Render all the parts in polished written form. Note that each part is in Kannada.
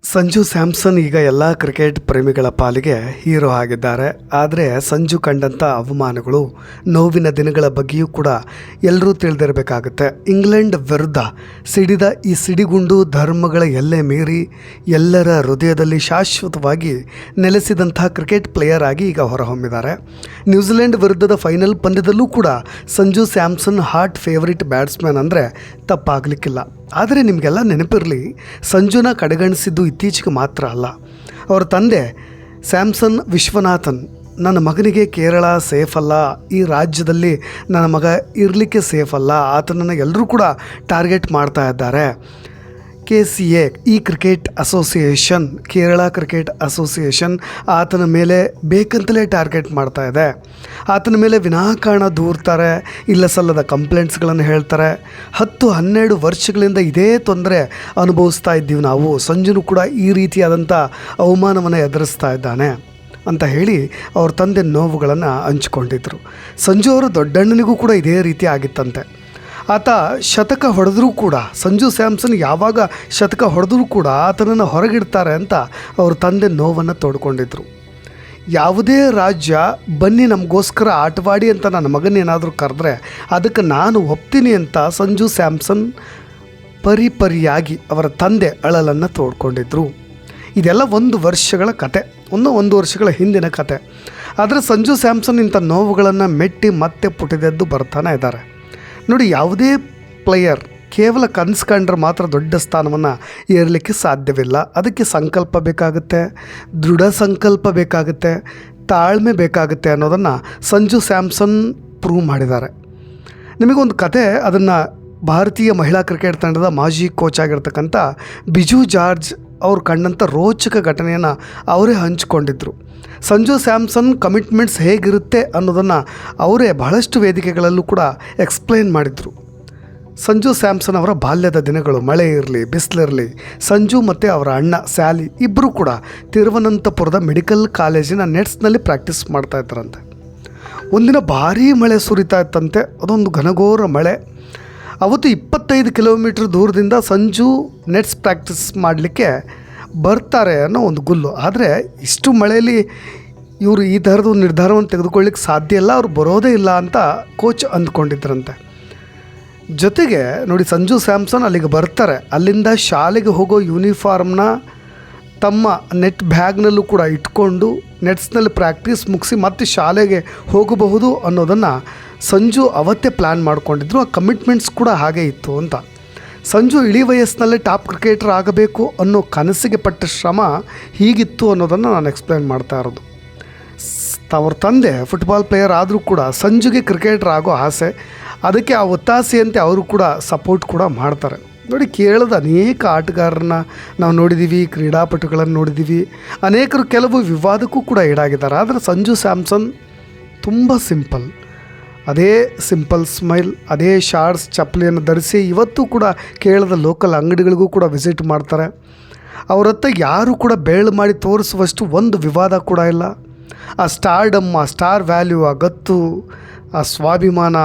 ಸಂಜು ಸ್ಯಾಮ್ಸನ್ ಈಗ ಎಲ್ಲ ಕ್ರಿಕೆಟ್ ಪ್ರೇಮಿಗಳ ಪಾಲಿಗೆ ಹೀರೋ ಆಗಿದ್ದಾರೆ. ಆದರೆ ಸಂಜು ಕಂಡಂಥ ಅವಮಾನಗಳು, ನೋವಿನ ದಿನಗಳ ಬಗ್ಗೆಯೂ ಕೂಡ ಎಲ್ಲರೂ ತಿಳಿದಿರಬೇಕಾಗುತ್ತೆ. ಇಂಗ್ಲೆಂಡ್ ವಿರುದ್ಧ ಸಿಡಿದ ಈ ಸಿಡಿಗುಂಡು ಧರ್ಮಗಳ ಎಲ್ಲೆ ಮೀರಿ ಎಲ್ಲರ ಹೃದಯದಲ್ಲಿ ಶಾಶ್ವತವಾಗಿ ನೆಲೆಸಿದಂಥ ಕ್ರಿಕೆಟ್ ಪ್ಲೇಯರ್ ಆಗಿ ಈಗ ಹೊರಹೊಮ್ಮಿದ್ದಾರೆ. ನ್ಯೂಜಿಲೆಂಡ್ ವಿರುದ್ಧದ ಫೈನಲ್ ಪಂದ್ಯದಲ್ಲೂ ಕೂಡ Sanju Samson hot favourite batsman ಅಂದರೆ ತಪ್ಪಾಗಲಿಕ್ಕಿಲ್ಲ. ಆದರೆ ನಿಮಗೆಲ್ಲ ನೆನಪಿರಲಿ, ಸಂಜುನ ಕಡೆಗಣಿಸಿದ್ದು ಇತ್ತೀಚೆಗೆ ಮಾತ್ರ ಅಲ್ಲ. ಅವರ ತಂದೆ ಸ್ಯಾಮ್ಸನ್ ವಿಶ್ವನಾಥನ್, ನನ್ನ ಮಗನಿಗೆ ಕೇರಳ ಸೇಫ್ ಅಲ್ಲ, ಈ ರಾಜ್ಯದಲ್ಲಿ ನನ್ನ ಮಗ ಇರಲಿಕ್ಕೆ ಸೇಫ್ ಅಲ್ಲ, ಆತನನ್ನು ಎಲ್ಲರೂ ಕೂಡ ಟಾರ್ಗೆಟ್ ಮಾಡ್ತಾ ಇದ್ದಾರೆ. KCA ಈ cricket association, Kerala cricket association ಆತನ ಮೇಲೆ ಬೇಕಂತಲೇ ಟಾರ್ಗೆಟ್ ಮಾಡ್ತಾ ಇದೆ. ಆತನ ಮೇಲೆ ವಿನಾಕಾರಣ ದೂರ್ತಾರೆ, ಇಲ್ಲ ಸಲ್ಲದ ಕಂಪ್ಲೇಂಟ್ಸ್ಗಳನ್ನು ಹೇಳ್ತಾರೆ. 10-12 ವರ್ಷಗಳಿಂದ ಇದೇ ತೊಂದರೆ ಅನುಭವಿಸ್ತಾ ಇದ್ದೀವಿ ನಾವು. ಸಂಜುನು ಕೂಡ ಈ ರೀತಿಯಾದಂಥ ಅವಮಾನವನ್ನು ಎದುರಿಸ್ತಾ ಇದ್ದಾನೆ ಅಂತ ಹೇಳಿ ಅವ್ರ ತಂದೆ ನೋವುಗಳನ್ನು ಹಂಚಿಕೊಂಡಿದ್ರು. ಸಂಜು ಅವರು ದೊಡ್ಡಣ್ಣನಿಗೂ ಕೂಡ ಇದೇ ರೀತಿ ಆಗಿತ್ತಂತೆ. ಆತ ಶತಕ ಹೊಡೆದರೂ ಕೂಡ, ಸಂಜು ಸ್ಯಾಮ್ಸನ್ ಯಾವಾಗ ಶತಕ ಹೊಡೆದರೂ ಕೂಡ ಆತನನ್ನು ಹೊರಗಿಡ್ತಾರೆ ಅಂತ ಅವ್ರ ತಂದೆ ನೋವನ್ನು ತೋಡ್ಕೊಂಡಿದ್ರು. ಯಾವುದೇ ರಾಜ್ಯ ಬನ್ನಿ ನಮಗೋಸ್ಕರ ಆಟವಾಡಿ ಅಂತ ನನ್ನ ಮಗನೇನಾದರೂ ಕರೆದ್ರೆ ಅದಕ್ಕೆ ನಾನು ಒಪ್ತೀನಿ ಅಂತ ಸಂಜು ಸ್ಯಾಮ್ಸನ್ ಪರಿಯಾಗಿ ಅವರ ತಂದೆ ಅಳಲನ್ನು ತೋಡ್ಕೊಂಡಿದ್ರು. ಇದೆಲ್ಲ 1 ವರ್ಷಗಳ ಕತೆ, 1 ವರ್ಷಗಳ ಹಿಂದಿನ ಕತೆ. ಆದರೆ ಸಂಜು ಸ್ಯಾಮ್ಸನ್ ಇಂಥ ನೋವುಗಳನ್ನು ಮೆಟ್ಟಿ ಮತ್ತೆ ಪುಟಿದೆದ್ದು ಬರ್ತಾನೆ ಇದ್ದಾರೆ. ನೋಡಿ, ಯಾವುದೇ ಪ್ಲೇಯರ್ ಕೇವಲ ಕನಸು ಕಂಡ್ರೆ ಮಾತ್ರ ದೊಡ್ಡ ಸ್ಥಾನವನ್ನು ಏರಲಿಕ್ಕೆ ಸಾಧ್ಯವಿಲ್ಲ. ಅದಕ್ಕೆ ಸಂಕಲ್ಪ ಬೇಕಾಗುತ್ತೆ, ದೃಢ ಸಂಕಲ್ಪ ಬೇಕಾಗುತ್ತೆ, ತಾಳ್ಮೆ ಬೇಕಾಗುತ್ತೆ ಅನ್ನೋದನ್ನು ಸಂಜು ಸ್ಯಾಮ್ಸನ್ ಪ್ರೂವ್ ಮಾಡಿದ್ದಾರೆ. ನಿಮಗೊಂದು ಕತೆ, ಅದನ್ನು ಭಾರತೀಯ ಮಹಿಳಾ ಕ್ರಿಕೆಟ್ ತಂಡದ ಮಾಜಿ ಕೋಚ್ ಆಗಿರ್ತಕ್ಕಂಥ ಬಿಜು ಜಾರ್ಜ್ ಅವ್ರು ಕಂಡಂಥ ರೋಚಕ ಘಟನೆಯನ್ನು ಅವರೇ ಹಂಚಿಕೊಂಡಿದ್ರು. ಸಂಜು ಸ್ಯಾಮ್ಸನ್ ಕಮಿಟ್ಮೆಂಟ್ಸ್ ಹೇಗಿರುತ್ತೆ ಅನ್ನೋದನ್ನು ಅವರೇ ಬಹಳಷ್ಟು ವೇದಿಕೆಗಳಲ್ಲೂ ಕೂಡ ಎಕ್ಸ್ಪ್ಲೈನ್ ಮಾಡಿದರು. ಸಂಜು ಸ್ಯಾಮ್ಸನ್ ಅವರ ಬಾಲ್ಯದ ದಿನಗಳು, ಮಳೆ ಇರಲಿ ಬಿಸಿಲಿರಲಿ, ಸಂಜು ಮತ್ತು ಅವರ ಅಣ್ಣ ಸ್ಯಾಲಿ ಇಬ್ಬರು ಕೂಡ ತಿರುವನಂತಪುರದ ಮೆಡಿಕಲ್ ಕಾಲೇಜಿನ ನೆಟ್ಸ್ನಲ್ಲಿ ಪ್ರಾಕ್ಟೀಸ್ ಮಾಡ್ತಾ ಇದ್ದಾರಂತೆ. ಒಂದಿನ ಭಾರೀ ಮಳೆ ಸುರಿತಾ ಇತ್ತಂತೆ. ಅದೊಂದು ಘನಘೋರ ಮಳೆ. ಅವತ್ತು 25 ಕಿಲೋಮೀಟ್ರ್ ದೂರದಿಂದ ಸಂಜು ನೆಟ್ಸ್ ಪ್ರಾಕ್ಟೀಸ್ ಮಾಡಲಿಕ್ಕೆ ಬರ್ತಾರೆ ಅನ್ನೋ ಒಂದು ಗುಲ್ಲು. ಆದರೆ ಇಷ್ಟು ಮಳೆಯಲ್ಲಿ ಇವರು ಈ ಥರದ ಒಂದು ನಿರ್ಧಾರವನ್ನು ತೆಗೆದುಕೊಳ್ಳಿಕ್ಕೆ ಸಾಧ್ಯ ಇಲ್ಲ, ಅವ್ರು ಬರೋದೇ ಇಲ್ಲ ಅಂತ ಕೋಚ್ ಅಂದ್ಕೊಂಡಿದ್ರಂತೆ. ಜೊತೆಗೆ ನೋಡಿ, ಸಂಜು ಸ್ಯಾಮ್ಸನ್ ಅಲ್ಲಿಗೆ ಬರ್ತಾರೆ. ಅಲ್ಲಿಂದ ಶಾಲೆಗೆ ಹೋಗೋ ಯೂನಿಫಾರ್ಮ್ನ ತಮ್ಮ ನೆಟ್ ಬ್ಯಾಗ್ನಲ್ಲೂ ಕೂಡ ಇಟ್ಕೊಂಡು ನೆಟ್ಸ್ನಲ್ಲಿ ಪ್ರಾಕ್ಟೀಸ್ ಮುಗಿಸಿ ಮತ್ತೆ ಶಾಲೆಗೆ ಹೋಗಬಹುದು ಅನ್ನೋದನ್ನು ಸಂಜು ಅವತ್ತೇ ಪ್ಲ್ಯಾನ್ ಮಾಡ್ಕೊಂಡಿದ್ರು. ಆ ಕಮಿಟ್ಮೆಂಟ್ಸ್ ಕೂಡ ಹಾಗೆ ಇತ್ತು ಅಂತ. ಸಂಜು ಇಳಿ ವಯಸ್ಸಿನಲ್ಲೇ ಟಾಪ್ ಕ್ರಿಕೆಟರ್ ಆಗಬೇಕು ಅನ್ನೋ ಕನಸಿಗೆ ಪಟ್ಟ ಶ್ರಮ ಹೀಗಿತ್ತು ಅನ್ನೋದನ್ನು ನಾನು ಎಕ್ಸ್ಪ್ಲೈನ್ ಮಾಡ್ತಾ ಇರೋದು. ಅವ್ರ ತಂದೆ ಫುಟ್ಬಾಲ್ ಪ್ಲೇಯರ್ ಆದರೂ ಕೂಡ ಸಂಜುಗೆ ಕ್ರಿಕೆಟರ್ ಆಗೋ ಆಸೆ, ಅದಕ್ಕೆ ಆ ಒತ್ತಾಸೆಯಂತೆ ಅವರು ಕೂಡ ಸಪೋರ್ಟ್ ಕೂಡ ಮಾಡ್ತಾರೆ. ನೋಡಿ, ಕೇರಳದ ಅನೇಕ ಆಟಗಾರರನ್ನ ನಾವು ನೋಡಿದ್ದೀವಿ, ಕ್ರೀಡಾಪಟುಗಳನ್ನು ನೋಡಿದ್ದೀವಿ. ಅನೇಕರು ಕೆಲವು ವಿವಾದಕ್ಕೂ ಕೂಡ ಈಡಾಗಿದ್ದಾರೆ. ಆದರೆ ಸಂಜು ಸ್ಯಾಮ್ಸನ್ ತುಂಬ ಸಿಂಪಲ್, ಅದೇ ಸಿಂಪಲ್ ಸ್ಮೈಲ್, ಅದೇ ಶಾರ್ಟ್ಸ್ ಚಪ್ಪಲಿಯನ್ನು ಧರಿಸಿ ಇವತ್ತು ಕೂಡ ಕೇರಳದ ಲೋಕಲ್ ಅಂಗಡಿಗಳಿಗೂ ಕೂಡ ವಿಸಿಟ್ ಮಾಡ್ತಾರೆ. ಅವ್ರ ಹತ್ರ ಯಾರೂ ಕೂಡ ಬೇಳು ಮಾಡಿ ತೋರಿಸುವಷ್ಟು ಒಂದು ವಿವಾದ ಕೂಡ ಇಲ್ಲ. ಆ ಸ್ಟಾರ್ಡಮ್, ಆ ಸ್ಟಾರ್ ವ್ಯಾಲ್ಯೂ, ಆ ಗತ್ತು, ಆ ಸ್ವಾಭಿಮಾನ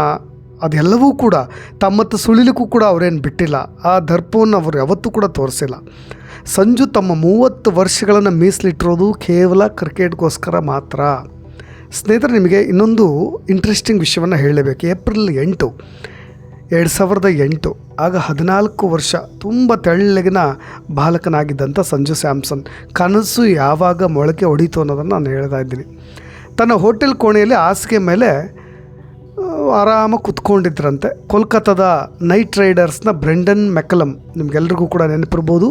ಅದೆಲ್ಲವೂ ಕೂಡ ತಮ್ಮತ್ತ ಸುಳಿಲಿಕ್ಕೂ ಕೂಡ ಅವರೇನು ಬಿಟ್ಟಿಲ್ಲ. ಆ ದರ್ಪವನ್ನು ಅವರು ಯಾವತ್ತೂ ಕೂಡ ತೋರಿಸಿಲ್ಲ. ಸಂಜು ತಮ್ಮ 30 ವರ್ಷಗಳನ್ನು ಮೀಸಲಿಟ್ಟಿರೋದು ಕೇವಲ ಕ್ರಿಕೆಟ್ಗೋಸ್ಕರ ಮಾತ್ರ. ಸ್ನೇಹಿತರೆ, ನಿಮಗೆ ಇನ್ನೊಂದು ಇಂಟ್ರೆಸ್ಟಿಂಗ್ ವಿಷಯವನ್ನು ಹೇಳಬೇಕು. ಏಪ್ರಿಲ್ 8, 2008 ಆಗ 14 ವರ್ಷ ತುಂಬ ತೆಳ್ಳಗಿನ ಬಾಲಕನಾಗಿದ್ದಂಥ ಸಂಜು ಸ್ಯಾಮ್ಸನ್ ಕನಸು ಯಾವಾಗ ಮೊಳಕೆ ಹೊಡೀತು ಅನ್ನೋದನ್ನು ನಾನು ಹೇಳ್ತಾ ಇದ್ದೀನಿ. ತನ್ನ ಹೋಟೆಲ್ ಕೋಣೆಯಲ್ಲಿ ಹಾಸಿಗೆ ಮೇಲೆ ಆರಾಮಾಗಿ ಕುತ್ಕೊಂಡಿದ್ರಂತೆ. ಕೋಲ್ಕತ್ತಾದ ನೈಟ್ ರೈಡರ್ಸ್ನ ಬ್ರೆಂಡನ್ ಮೆಕ್ಕಲಮ್, ನಿಮಗೆಲ್ರಿಗೂ ಕೂಡ ನೆನಪಿರ್ಬೋದು,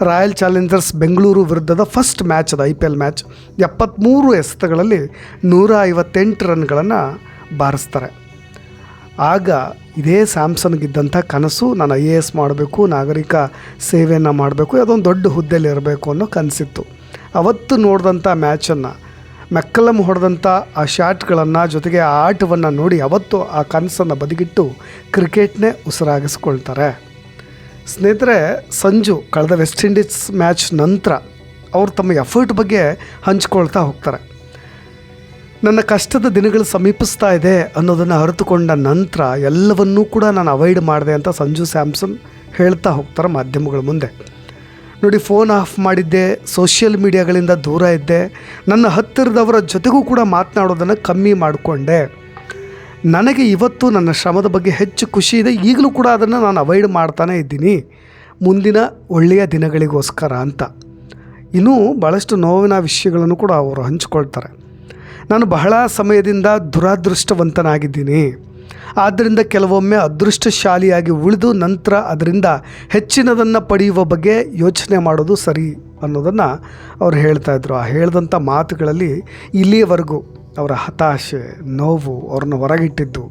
ರಾಯಲ್ ಚಾಲೆಂಜರ್ಸ್ ಬೆಂಗಳೂರು ವಿರುದ್ಧದ ಫಸ್ಟ್ ಮ್ಯಾಚ್, ಅದು IPL ಮ್ಯಾಚ್, 73 ಎಸೆತಗಳಲ್ಲಿ 158 ರನ್ಗಳನ್ನು ಬಾರಿಸ್ತಾರೆ. ಆಗ ಇದೇ ಸ್ಯಾಮ್ಸನ್ಗಿದ್ದಂಥ ಕನಸು, ನಾನು IAS ಮಾಡಬೇಕು, ನಾಗರಿಕ ಸೇವೆಯನ್ನು ಮಾಡಬೇಕು, ಅದೊಂದು ದೊಡ್ಡ ಹುದ್ದೆಯಲ್ಲಿ ಇರಬೇಕು ಅನ್ನೋ ಕನಸಿತ್ತು. ಅವತ್ತು ನೋಡಿದಂಥ ಮ್ಯಾಚನ್ನು, ಮೆಕ್ಕಲಮ್ ಹೊಡೆದಂಥ ಆ ಶಾಟ್ಗಳನ್ನು, ಜೊತೆಗೆ ಆ ಆಟವನ್ನು ನೋಡಿ ಅವತ್ತು ಆ ಕನಸನ್ನು ಬದಿಗಿಟ್ಟು ಕ್ರಿಕೆಟ್ನೇ ಉಸಿರಾಗಿಸ್ಕೊಳ್ತಾರೆ. ಸ್ನೇಹಿತರೆ, ಸಂಜು ಕಳೆದ ವೆಸ್ಟ್ ಇಂಡೀಸ್ ಮ್ಯಾಚ್ ನಂತರ ಅವರು ತಮ್ಮ ಎಫರ್ಟ್ ಬಗ್ಗೆ ಹಂಚ್ಕೊಳ್ತಾ ಹೋಗ್ತಾರೆ. ನನ್ನ ಕಷ್ಟದ ದಿನಗಳು ಸಮೀಪಿಸ್ತಾ ಇದೆ ಅನ್ನೋದನ್ನು ಅರಿತುಕೊಂಡ ನಂತರ ಎಲ್ಲವನ್ನೂ ಕೂಡ ನಾನು ಅವಾಯ್ಡ್ ಮಾಡಿದೆ ಅಂತ ಸಂಜು ಸ್ಯಾಮ್ಸನ್ ಹೇಳ್ತಾ ಹೋಗ್ತಾರೆ ಮಾಧ್ಯಮಗಳ ಮುಂದೆ. ನೋಡಿ, ಫೋನ್ ಆಫ್ ಮಾಡಿದ್ದೆ, ಸೋಷಿಯಲ್ ಮೀಡಿಯಾಗಳಿಂದ ದೂರ ಇದ್ದೆ, ನನ್ನ ಹತ್ತಿರದವರ ಜೊತೆಗೂ ಕೂಡ ಮಾತನಾಡೋದನ್ನು ಕಮ್ಮಿ ಮಾಡಿಕೊಂಡೆ. ನನಗೆ ಇವತ್ತು ನನ್ನ ಶ್ರಮದ ಬಗ್ಗೆ ಹೆಚ್ಚು ಖುಷಿ ಇದೆ. ಈಗಲೂ ಕೂಡ ಅದನ್ನು ನಾನು ಅವಾಯ್ಡ್ ಮಾಡ್ತಾನೇ ಇದ್ದೀನಿ, ಮುಂದಿನ ಒಳ್ಳೆಯ ದಿನಗಳಿಗೋಸ್ಕರ ಅಂತ. ಇನ್ನೂ ಭಾಳಷ್ಟು ನೋವಿನ ವಿಷಯಗಳನ್ನು ಕೂಡ ಅವರು ಹಂಚಿಕೊಳ್ತಾರೆ. ನಾನು ಬಹಳ ಸಮಯದಿಂದ ದುರಾದೃಷ್ಟವಂತನಾಗಿದ್ದೀನಿ, ಆದ್ದರಿಂದ ಕೆಲವೊಮ್ಮೆ ಅದೃಷ್ಟಶಾಲಿಯಾಗಿ ಉಳಿದು ನಂತರ ಅದರಿಂದ ಹೆಚ್ಚಿನದನ್ನು ಪಡೆಯುವ ಬಗ್ಗೆ ಯೋಚನೆ ಮಾಡೋದು ಸರಿ ಅನ್ನೋದನ್ನು ಅವ್ರು ಹೇಳ್ತಾಯಿದ್ರು. ಆ ಹೇಳಿದಂಥ ಮಾತುಗಳಲ್ಲಿ ಇಲ್ಲಿಯವರೆಗೂ ಅವರ ಹತಾಶೆ, ನೋವು, ಅವ್ರನ್ನ ಹೊರಗಿಟ್ಟಿದ್ದು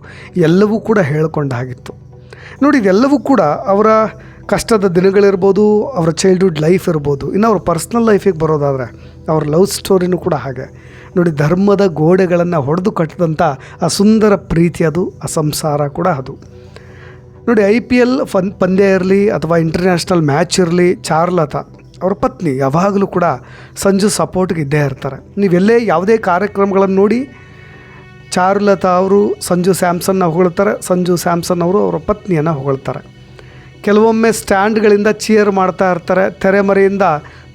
ಎಲ್ಲವೂ ಕೂಡ ಹೇಳ್ಕೊಂಡ ಹಾಗಿತ್ತು. ನೋಡಿ, ಇದೆಲ್ಲವೂ ಕೂಡ ಅವರ ಕಷ್ಟದ ದಿನಗಳಿರ್ಬೋದು, ಅವರ ಚೈಲ್ಡ್ಹುಡ್ ಲೈಫ್ ಇರ್ಬೋದು. ಇನ್ನು ಅವ್ರ ಪರ್ಸ್ನಲ್ ಲೈಫಿಗೆ ಬರೋದಾದರೆ ಅವ್ರ ಲವ್ ಸ್ಟೋರಿನೂ ಕೂಡ ಹಾಗೆ. ನೋಡಿ, ಧರ್ಮದ ಗೋಡೆಗಳನ್ನು ಹೊಡೆದು ಕಟ್ಟಿದಂಥ ಆ ಸುಂದರ ಪ್ರೀತಿ, ಅದು ಆ ಸಂಸಾರ ಕೂಡ ಅದು. ನೋಡಿ, IPL ಪಂದ್ಯ ಇರಲಿ ಅಥವಾ ಇಂಟರ್ನ್ಯಾಷನಲ್ ಮ್ಯಾಚ್ ಇರಲಿ, ಚಾರುಲತಾ ಅವ್ರ ಪತ್ನಿ ಯಾವಾಗಲೂ ಕೂಡ ಸಂಜು ಸಪೋರ್ಟ್ಗೆ ಇದ್ದೇ ಇರ್ತಾರೆ. ನೀವೆಲ್ಲೇ ಯಾವುದೇ ಕಾರ್ಯಕ್ರಮಗಳನ್ನು ನೋಡಿ, ಚಾರುಲತಾ ಅವರು ಸಂಜು ಸ್ಯಾಮ್ಸನ್ನ ಹೊಗಳ್ತಾರೆ, ಸಂಜು ಸ್ಯಾಮ್ಸನ್ ಅವರು ಅವರ ಪತ್ನಿಯನ್ನು ಹೊಗಳ್ತಾರೆ. ಕೆಲವೊಮ್ಮೆ ಸ್ಟ್ಯಾಂಡ್ಗಳಿಂದ ಚೀರ್ ಮಾಡ್ತಾ ಇರ್ತಾರೆ, ತೆರೆಮರೆಯಿಂದ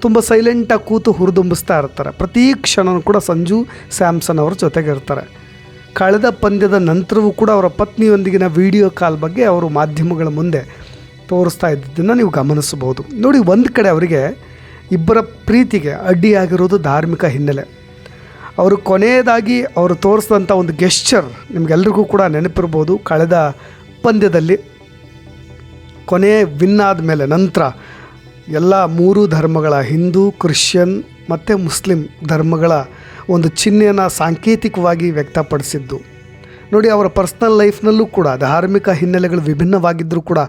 ತುಂಬ ಸೈಲೆಂಟಾಗಿ ಕೂತು ಹುರಿದುಂಬಿಸ್ತಾ ಇರ್ತಾರೆ. ಪ್ರತಿ ಕ್ಷಣವೂ ಕೂಡ ಸಂಜು ಸ್ಯಾಮ್ಸನ್ ಅವ್ರ ಜೊತೆಗೆ ಇರ್ತಾರೆ. ಕಳೆದ ಪಂದ್ಯದ ನಂತರವೂ ಕೂಡ ಅವರ ಪತ್ನಿಯೊಂದಿಗಿನ ವಿಡಿಯೋ ಕಾಲ್ ಬಗ್ಗೆ ಅವರು ಮಾಧ್ಯಮಗಳ ಮುಂದೆ ತೋರಿಸ್ತಾ ಇದ್ದದ್ದನ್ನು ನೀವು ಗಮನಿಸಬಹುದು. ನೋಡಿ, ಒಂದು ಕಡೆ ಅವರಿಗೆ ಇಬ್ಬರ ಪ್ರೀತಿಗೆ ಅಡ್ಡಿಯಾಗಿರೋದು ಧಾರ್ಮಿಕ ಹಿನ್ನೆಲೆ. ಅವರು ಕೊನೆಯದಾಗಿ ಅವರು ತೋರಿಸಿದಂಥ ಒಂದು ಗೆಸ್ಚರ್ ನಿಮಗೆಲ್ರಿಗೂ ಕೂಡ ನೆನಪಿರ್ಬೋದು. ಕಳೆದ ಪಂದ್ಯದಲ್ಲಿ ಕೊನೆ ವಿನ್ ಆದಮೇಲೆ ನಂತರ ಎಲ್ಲ 3 ಧರ್ಮಗಳ, ಹಿಂದೂ, ಕ್ರಿಶ್ಚಿಯನ್ ಮತ್ತು ಮುಸ್ಲಿಂ ಧರ್ಮಗಳ ಒಂದು ಚಿಹ್ನೆಯನ್ನು ಸಾಂಕೇತಿಕವಾಗಿ ವ್ಯಕ್ತಪಡಿಸಿದ್ದು. ನೋಡಿ, ಅವರ ಪರ್ಸ್ನಲ್ ಲೈಫ್ನಲ್ಲೂ ಕೂಡ ಧಾರ್ಮಿಕ ಹಿನ್ನೆಲೆಗಳು ವಿಭಿನ್ನವಾಗಿದ್ದರೂ ಕೂಡ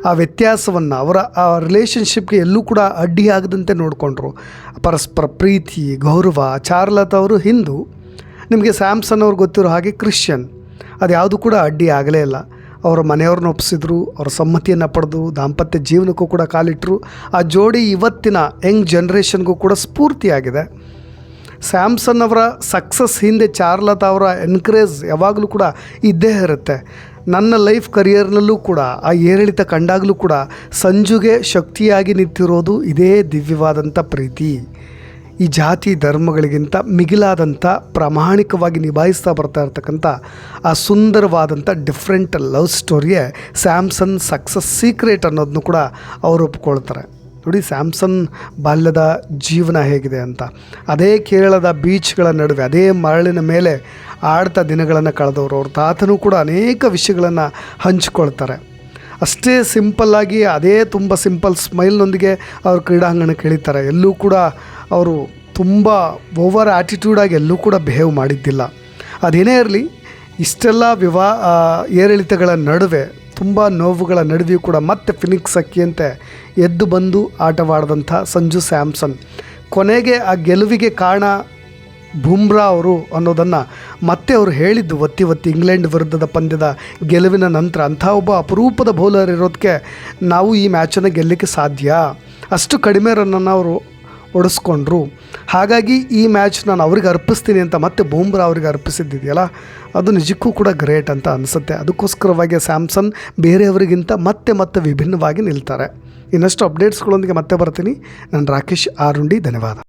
ಆ ವ್ಯತ್ಯಾಸವನ್ನು ಅವರ ಆ ರಿಲೇಷನ್ಶಿಪ್ಗೆ ಎಲ್ಲೂ ಕೂಡ ಅಡ್ಡಿಯಾಗದಂತೆ ನೋಡಿಕೊಂಡ್ರು. ಪರಸ್ಪರ ಪ್ರೀತಿ, ಗೌರವ. ಚಾರುಲತಾ ಅವರು ಹಿಂದೂ, ನಿಮಗೆ ಸ್ಯಾಮ್ಸನ್ ಅವ್ರು ಗೊತ್ತಿರೋ ಹಾಗೆ ಕ್ರಿಶ್ಚಿಯನ್. ಅದು ಯಾವುದು ಕೂಡ ಅಡ್ಡಿ ಆಗಲೇ ಇಲ್ಲ. ಅವರ ಮನೆಯವ್ರನ್ನ ಒಪ್ಪಿಸಿದ್ರು, ಅವರ ಸಮ್ಮತಿಯನ್ನು ಪಡೆದು ದಾಂಪತ್ಯ ಜೀವನಕ್ಕೂ ಕೂಡ ಕಾಲಿಟ್ಟರು. ಆ ಜೋಡಿ ಇವತ್ತಿನ ಯಂಗ್ ಜನ್ರೇಷನ್ಗೂ ಕೂಡ ಸ್ಫೂರ್ತಿಯಾಗಿದೆ. ಸ್ಯಾಮ್ಸನ್ ಅವರ ಸಕ್ಸಸ್ ಹಿಂದೆ ಚಾರುಲತಾ ಅವರ ಎನ್ಕರೇಜ್ ಯಾವಾಗಲೂ ಕೂಡ ಇದ್ದೇ ಇರುತ್ತೆ. ನನ್ನ ಲೈಫ್ ಕರಿಯರ್ನಲ್ಲೂ ಕೂಡ ಆ ಏರಿಳಿತ ಕಂಡಾಗಲೂ ಕೂಡ ಸಂಜುಗೆ ಶಕ್ತಿಯಾಗಿ ನಿಂತಿರೋದು ಇದೇ ದಿವ್ಯವಾದಂಥ ಪ್ರೀತಿ. ಈ ಜಾತಿ ಧರ್ಮಗಳಿಗಿಂತ ಮಿಗಿಲಾದಂಥ ಪ್ರಾಮಾಣಿಕವಾಗಿ ನಿಭಾಯಿಸ್ತಾ ಬರ್ತಾ ಇರ್ತಕ್ಕಂಥ ಆ ಸುಂದರವಾದಂಥ ಡಿಫ್ರೆಂಟ್ ಲವ್ ಸ್ಟೋರಿಯೇ ಸ್ಯಾಮ್ಸನ್ ಸಕ್ಸಸ್ ಸೀಕ್ರೆಟ್ ಅನ್ನೋದನ್ನು ಕೂಡ ಅವರು ಒಪ್ಕೊಳ್ತಾರೆ. ನೋಡಿ, ಸ್ಯಾಮ್ಸನ್ ಬಾಲ್ಯದ ಜೀವನ ಹೇಗಿದೆ ಅಂತ. ಅದೇ ಕೇರಳದ ಬೀಚ್ಗಳ ನಡುವೆ, ಅದೇ ಮರಳಿನ ಮೇಲೆ ಆಡ್ತಾ ದಿನಗಳನ್ನು ಕಳೆದವರು. ಅವ್ರ ತಾತನೂ ಕೂಡ ಅನೇಕ ವಿಷಯಗಳನ್ನು ಹಂಚಿಕೊಳ್ತಾರೆ. ಅಷ್ಟೇ ಸಿಂಪಲ್ಲಾಗಿ, ಅದೇ ತುಂಬ ಸಿಂಪಲ್ ಸ್ಮೈಲ್ನೊಂದಿಗೆ ಅವರು ಕ್ರೀಡಾಂಗಣಕ್ಕೆ ಇಳಿತಾರೆ. ಎಲ್ಲೂ ಕೂಡ ಅವರು ತುಂಬ ಓವರ್ ಆ್ಯಟಿಟ್ಯೂಡಾಗಿ ಎಲ್ಲೂ ಕೂಡ ಬಿಹೇವ್ ಮಾಡಿದ್ದಿಲ್ಲ. ಅದೇನೇ ಇರಲಿ, ಇಷ್ಟೆಲ್ಲ ಏರಿಳಿತಗಳ ನಡುವೆ, ತುಂಬ ನೋವುಗಳ ನಡುವೆಯೂ ಕೂಡ ಮತ್ತೆ ಫಿನಿಕ್ಸ್ ಅಕ್ಕಿಯಂತೆ ಎದ್ದು ಬಂದು ಆಟವಾಡಿದಂಥ ಸಂಜು ಸ್ಯಾಮ್ಸನ್ ಕೊನೆಗೆ ಆ ಗೆಲುವಿಗೆ ಕಾರಣ ಬುಮ್ರಾ ಅವರು ಅನ್ನೋದನ್ನು ಮತ್ತೆ ಅವರು ಹೇಳಿದ್ದು ಒತ್ತಿ ಇಂಗ್ಲೆಂಡ್ ವಿರುದ್ಧದ ಪಂದ್ಯದ ಗೆಲುವಿನ ನಂತರ. ಅಂಥ ಒಬ್ಬ ಅಪರೂಪದ ಬೌಲರ್ ಇರೋದಕ್ಕೆ ನಾವು ಈ ಮ್ಯಾಚನ್ನು ಗೆಲ್ಲಲಿಕ್ಕೆ ಸಾಧ್ಯ, ಅಷ್ಟು ಕಡಿಮೆ ರನ್ನನ್ನು ಅವರು ಒಡಿಸ್ಕೊಂಡ್ರು. ಹಾಗಾಗಿ ಈ ಮ್ಯಾಚ್ ನಾನು ಅವ್ರಿಗೆ ಅರ್ಪಿಸ್ತೀನಿ ಅಂತ ಮತ್ತೆ ಬೂಮ್ರಾ ಅವರಿಗೆ ಅರ್ಪಿಸಿದ್ದಿದೆಯಲ್ಲ, ಅದು ನಿಜಕ್ಕೂ ಕೂಡ ಗ್ರೇಟ್ ಅಂತ ಅನಿಸುತ್ತೆ. ಅದಕ್ಕೋಸ್ಕರವಾಗಿ ಸ್ಯಾಮ್ಸನ್ ಬೇರೆಯವರಿಗಿಂತ ಮತ್ತೆ ವಿಭಿನ್ನವಾಗಿ ನಿಲ್ತಾರೆ. ಇನ್ನಷ್ಟು ಅಪ್ಡೇಟ್ಸ್ಗಳೊಂದಿಗೆ ಮತ್ತೆ ಬರ್ತೀನಿ. ನಾನು ರಾಕೇಶ್ ಆರುಂಡಿ. ಧನ್ಯವಾದ.